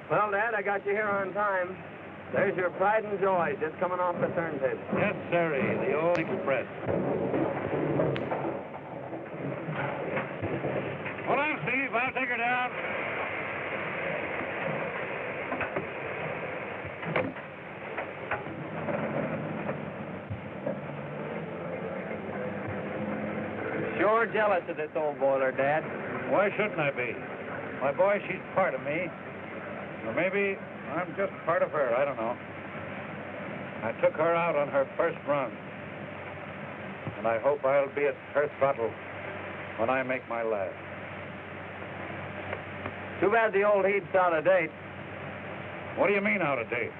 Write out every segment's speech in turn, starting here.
Well, Dad, I got you here on time. There's your pride and joy just coming off the turntable. Yes, sirree, the old express. Hold on, Steve. I'll take her down. Sure jealous of this old boiler, Dad. Why shouldn't I be? My boy, she's part of me. Or maybe I'm just part of her. I don't know. I took her out on her first run. And I hope I'll be at her throttle when I make my last. Too bad the old heat's out of date. What do you mean out of date?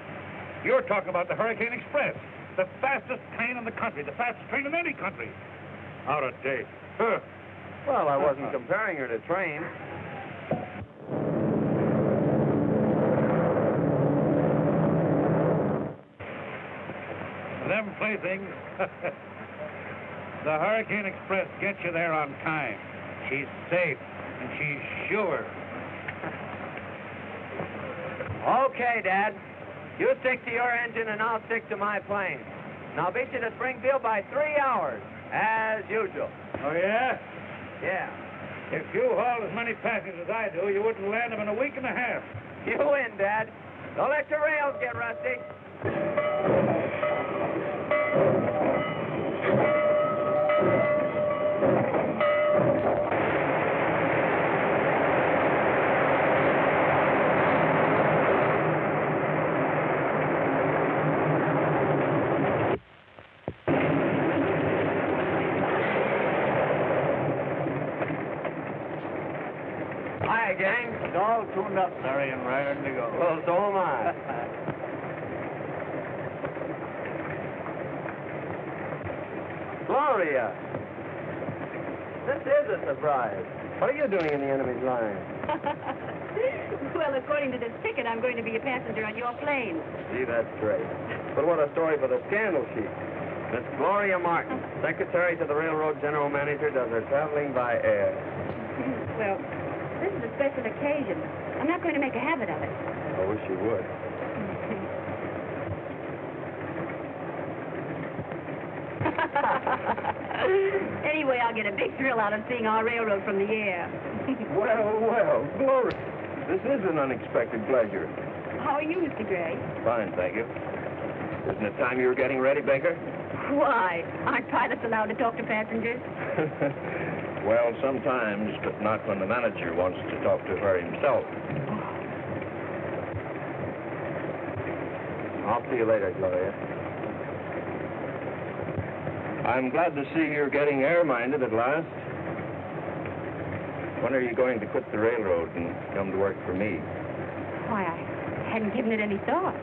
You're talking about the Hurricane Express. The fastest train in the country. The fastest train in any country. Out of date. Huh. Well, I wasn't comparing her to trains. Them playthings. The Hurricane Express gets you there on time. She's safe, and she's sure. Okay, Dad. You stick to your engine, and I'll stick to my plane. And I'll beat you to Springfield by 3 hours, as usual. Oh, yeah? Yeah. If you hauled as many passengers as I do, you wouldn't land them in a week and a half. You win, Dad. Don't let your rails get rusty. Hi, gang. It's all tuned up, Larry, and raring to go. Well, so am I. Gloria. This is a surprise. What are you doing in the enemy's line? Well, according to this ticket, I'm going to be a passenger on your plane. Gee, that's great. But what a story for the scandal sheet. Miss Gloria Martin, secretary to the railroad general manager, does her traveling by air. Well, this is a special occasion. I'm not going to make a habit of it. I wish you would. Anyway, I'll get a big thrill out of seeing our railroad from the air. Well, Gloria, this is an unexpected pleasure. How are you, Mr. Gray? Fine, thank you. Isn't it time you were getting ready, Baker? Why? Aren't pilots allowed to talk to passengers? Well, sometimes, but not when the manager wants to talk to her himself. I'll see you later, Gloria. I'm glad to see you're getting air-minded at last. When are you going to quit the railroad and come to work for me? Why, I hadn't given it any thought.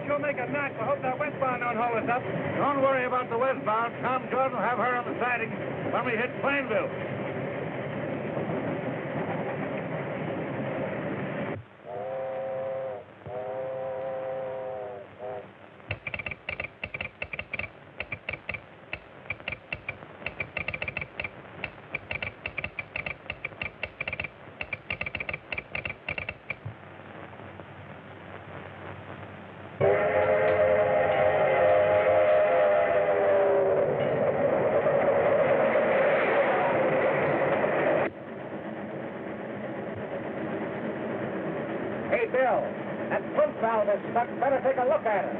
She'll make a notch. I hope that westbound don't hold us up. Don't worry about the westbound. Tom Jordan will have her on the siding when we hit Plainville. Hey, Bill, that pump valve is stuck. Better take a look at it.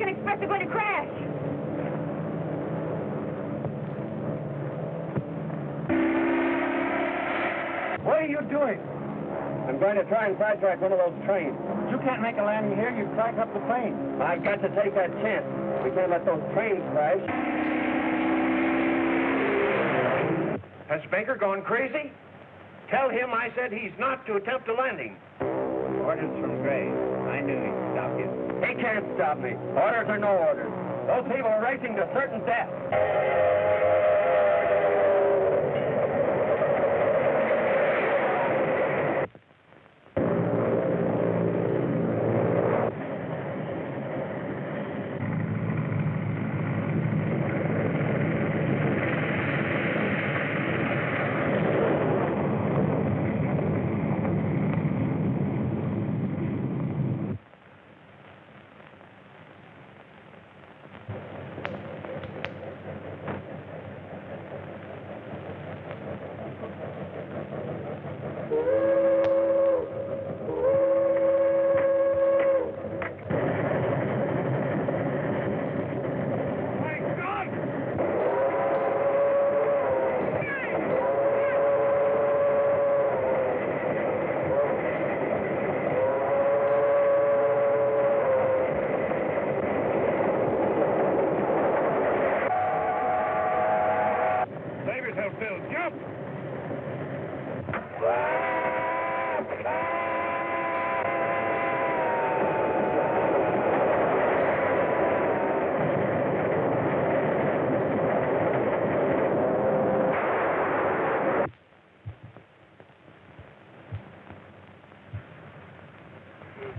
American Express are going to crash. What are you doing? I'm going to try and sidetrack one of those trains. You can't make a landing here. You crack up the plane. I've got to take that chance. We can't let those trains crash. Has Baker gone crazy? Tell him I said he's not to attempt a landing. Orders from Graves. I knew he'd stop you. He can't stop me. Orders or no orders. Those people are racing to certain death.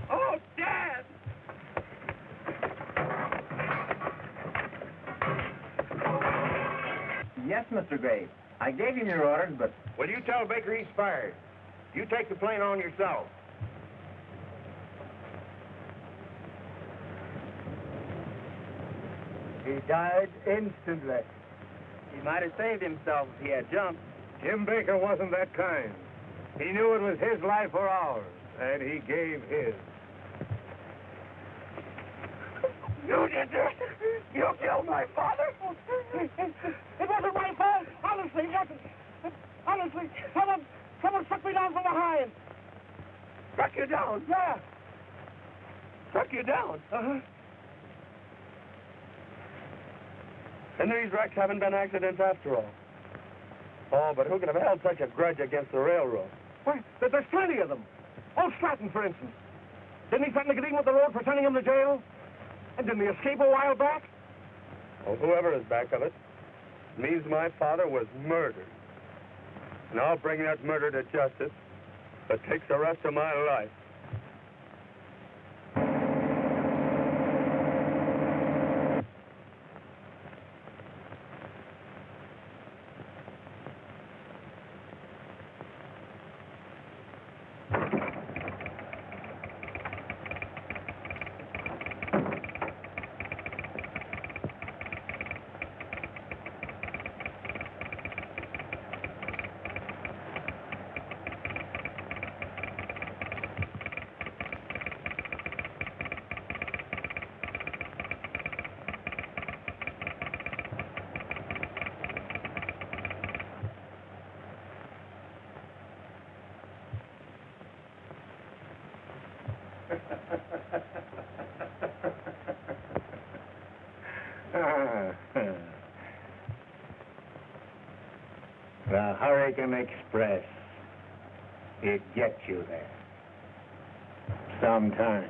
Oh, Dad! Yes, Mr. Graves. I gave him your orders, but... Well, you tell Baker he's fired. You take the plane on yourself. He died instantly. He might have saved himself if he had jumped. Jim Baker wasn't that kind. He knew it was his life or ours, and he gave his. You did this! You killed my father! It wasn't my fault. Honestly, it wasn't. Honestly, someone struck me down from behind. Struck you down? Yeah. Struck you down? Uh-huh. And these wrecks haven't been accidents after all. Oh, but who could have held such a grudge against the railroad? Why, there's plenty of them. Old Stratton, for instance. Didn't he threaten to get even with the road for sending him to jail? And didn't he escape a while back? Well, whoever is back of it means my father was murdered. And I'll bring that murder to justice. It takes the rest of my life. The Hurricane Express. It gets you there. Sometime.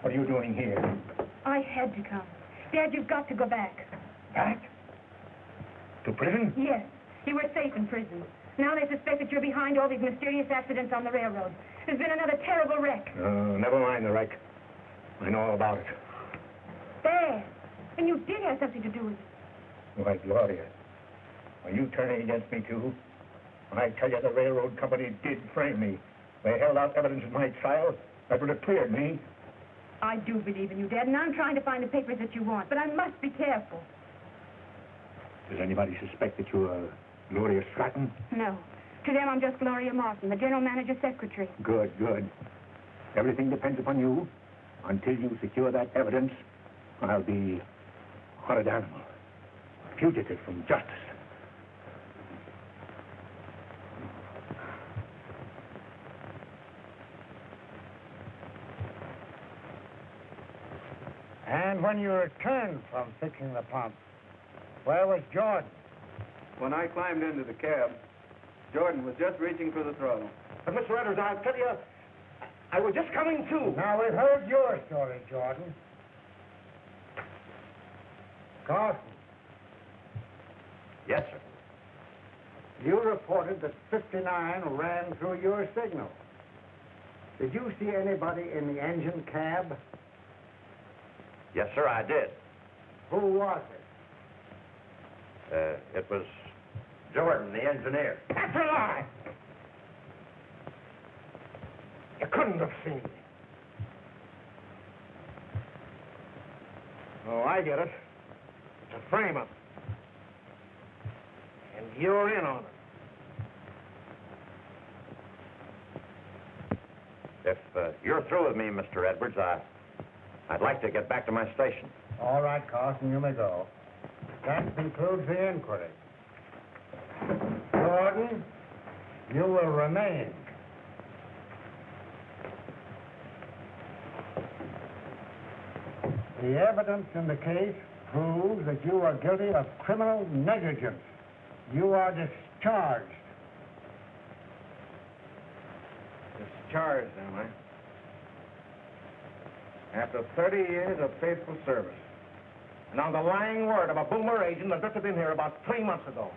What are you doing here? I had to come. Dad, you've got to go back. Back? To prison? Yes. You were safe in prison. Now they suspect that you're behind all these mysterious accidents on the railroad. There's been another terrible wreck. Never mind the wreck. I know all about it. Dad, And you did have something to do with it. Why, Gloria, are you turning against me, too? I tell you, the railroad company did frame me. They held out evidence in my trial that would have cleared me. I do believe in you, Dad, and I'm trying to find the papers that you want, but I must be careful. Does anybody suspect that you're Gloria Stratton? No. To them, I'm just Gloria Martin, the general manager's secretary. Good, good. Everything depends upon you. Until you secure that evidence, I'll be a horrid animal, a fugitive from justice. And when you returned from fixing the pump, where was Jordan? When I climbed into the cab, Jordan was just reaching for the throttle. But, Mr. Edwards, I'll tell you, I was just coming to. Now, we've heard your story, Jordan. Carson, Yes, sir. you reported that 59 ran through your signal. Did you see anybody in the engine cab? Yes, sir, I did. Who was it? It was Jordan, the engineer. That's a lie! You couldn't have seen me. Oh, I get it. It's a frame-up. And you're in on it. If you're through with me, Mr. Edwards, I'd like to get back to my station. All right, Carson, you may go. That concludes the inquiry. Jordan, you will remain. The evidence in the case proves that you are guilty of criminal negligence. You are discharged. Discharged, am I? After 30 years of faithful service. And on the lying word of a boomer agent that drifted in here about 3 months ago.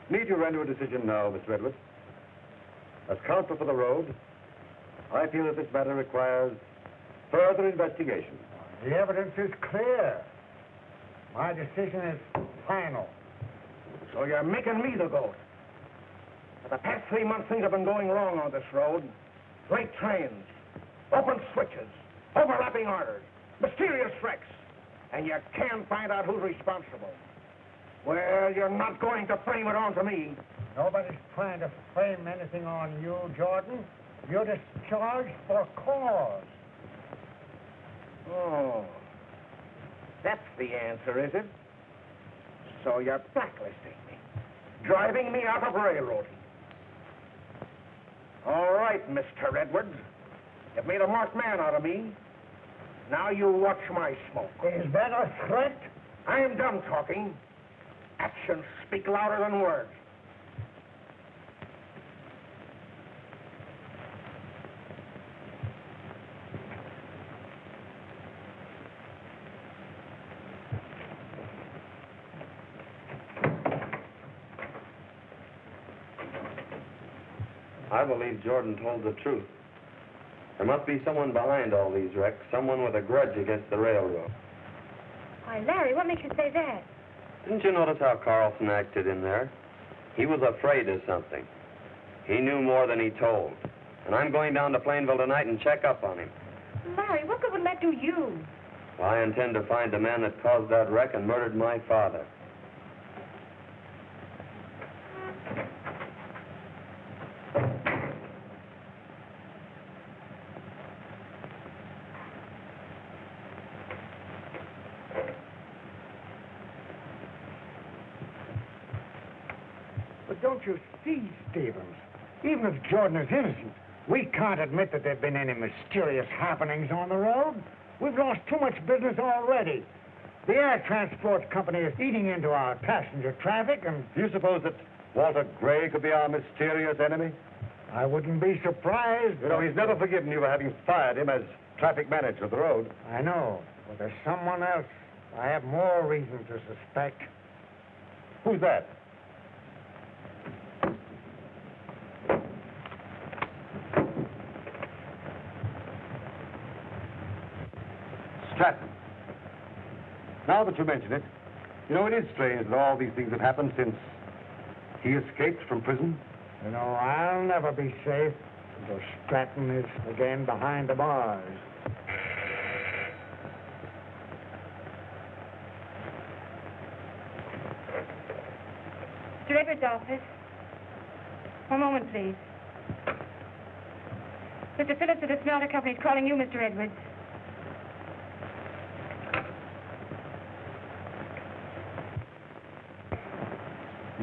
Need you render a decision now, Mr. Edwards? As counsel for the road, I feel that this matter requires further investigation. The evidence is clear. My decision is final. So you're making me the goat. For the past 3 months, things have been going wrong on this road. Late trains, open switches, overlapping orders, mysterious wrecks. And you can't find out who's responsible. Well, you're not going to frame it onto me. Nobody's trying to frame anything on you, Jordan. You're discharged for cause. Oh, that's the answer, is it? So you're blacklisting me, driving me out of railroading. All right, Mr. Edwards. You've made a marked man out of me. Now you watch my smoke. Is that a threat? I am done talking. Actions speak louder than words. I believe Jordan told the truth. There must be someone behind all these wrecks, someone with a grudge against the railroad. Why, Larry, what makes you say that? Didn't you notice how Carlson acted in there? He was afraid of something. He knew more than he told. And I'm going down to Plainville tonight and check up on him. Larry, what good would that do you? Well, I intend to find the man that caused that wreck and murdered my father. But don't you see, Stevens? Even if Jordan is innocent, we can't admit that there have been any mysterious happenings on the road. We've lost too much business already. The air transport company is eating into our passenger traffic, and Do you suppose that Walter Gray could be our mysterious enemy? I wouldn't be surprised. You know, he's never forgiven you for having fired him as traffic manager of the road. I know, but there's someone else I have more reason to suspect. Who's that? Stratton. Now that you mention it, you know, it is strange that all these things have happened since he escaped from prison. You know, I'll never be safe until Stratton is again behind the bars. Mr. Edwards' office. One moment, please. Mr. Phillips of the Smelter Company is calling you, Mr. Edwards.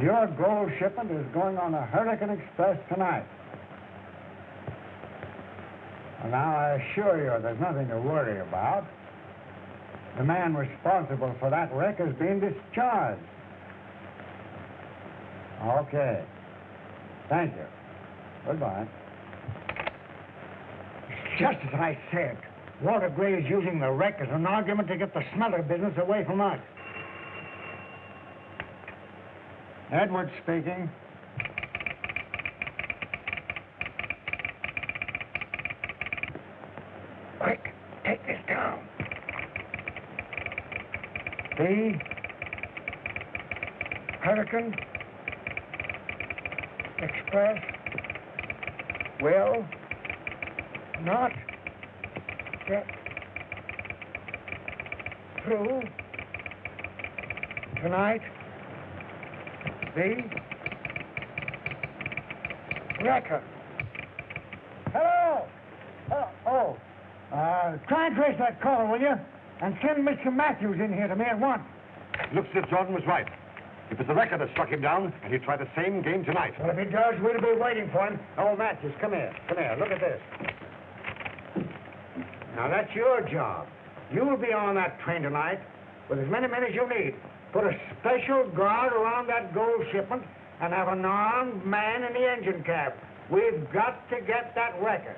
Your gold shipment is going on the Hurricane Express tonight. And now I assure you there's nothing to worry about. The man responsible for that wreck has been discharged. Okay. Thank you. Goodbye. Just as I said, Walter Gray is using the wreck as an argument to get the smelter business away from us. Edwards speaking. Quick, take this down. The Hurricane Express will not get through tonight. The wrecker. Hello? Try and trace that call, will you? And send Mr. Matthews in here to me at once. Looks as if Jordan was right. It was the wrecker that struck him down, and he'll try the same game tonight. Well, if he does, we'll be waiting for him. Oh, Matthews, come here. Come here. Look at this. Now, that's your job. You'll be on that train tonight with as many men as you need. Put a special guard around that gold shipment and have an armed man in the engine cab. We've got to get that wrecker.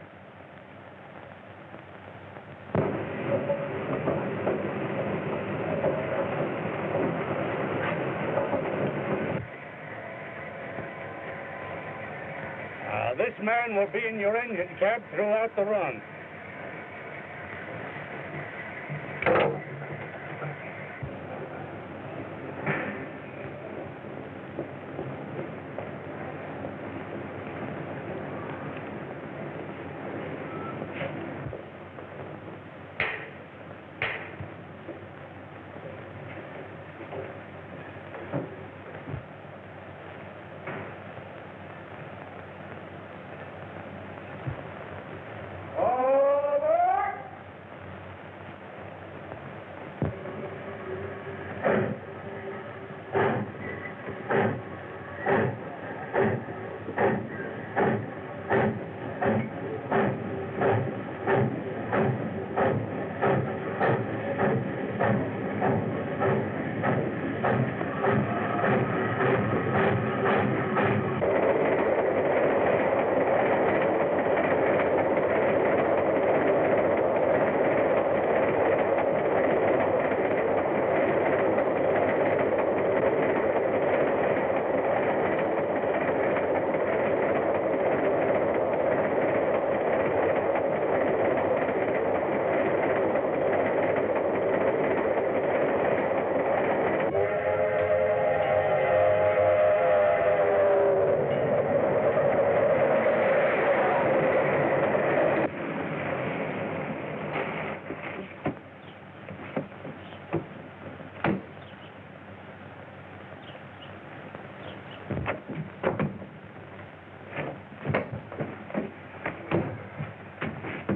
This man will be in your engine cab throughout the run.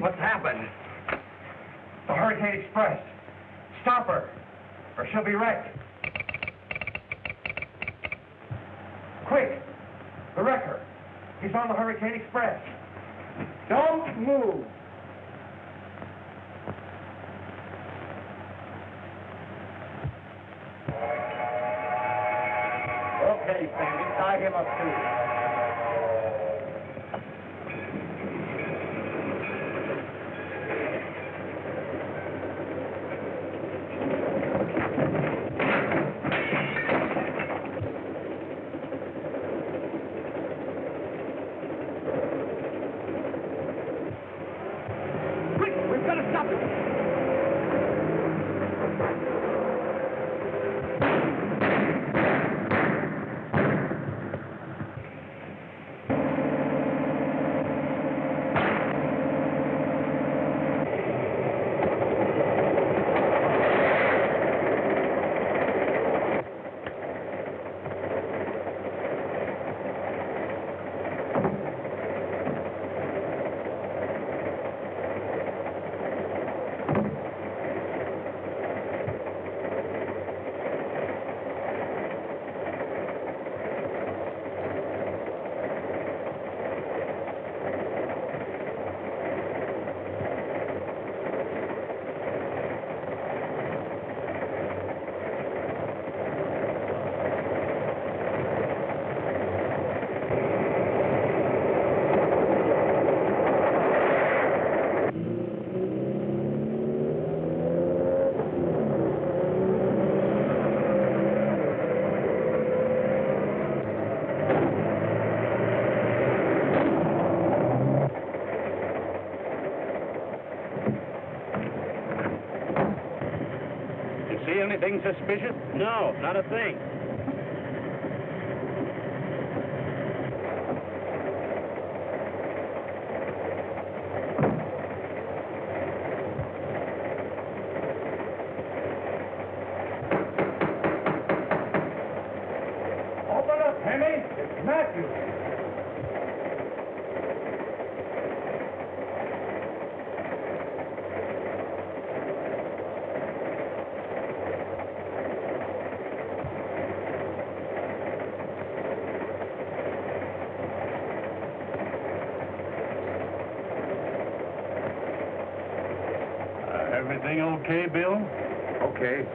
What's happened? The Hurricane Express. Stop her, or she'll be wrecked. Quick! The wrecker. He's on the Hurricane Express. Don't move. Okay, Sandy, tie him up too. see anything suspicious? No, not a thing. Open up, Henry. It's Matthew. Everything okay, Bill? Okay.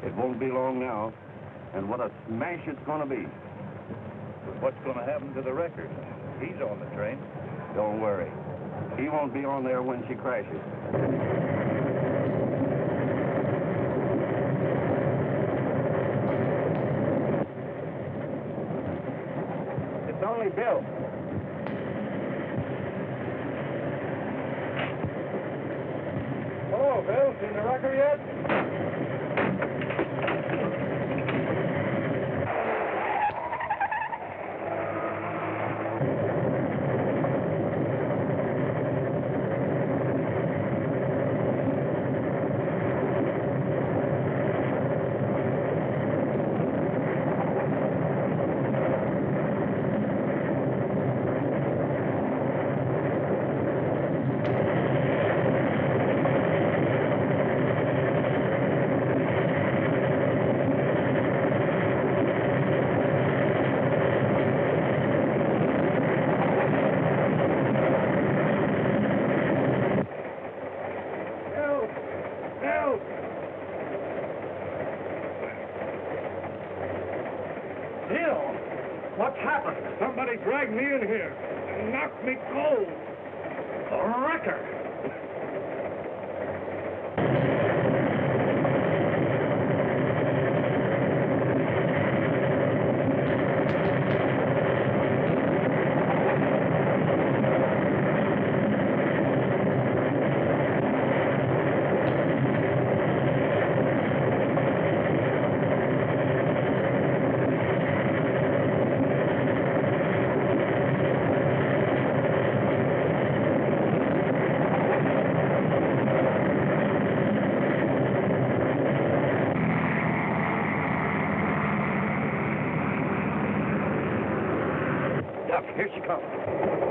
It won't be long now. And what a smash it's going to be. What's going to happen to the record? He's on the train. Don't worry. He won't be on there when she crashes. It's only Bill. Hello, Bill. Seen the record yet? What's happened? Somebody dragged me in here and knocked me cold. A wrecker. Here she comes.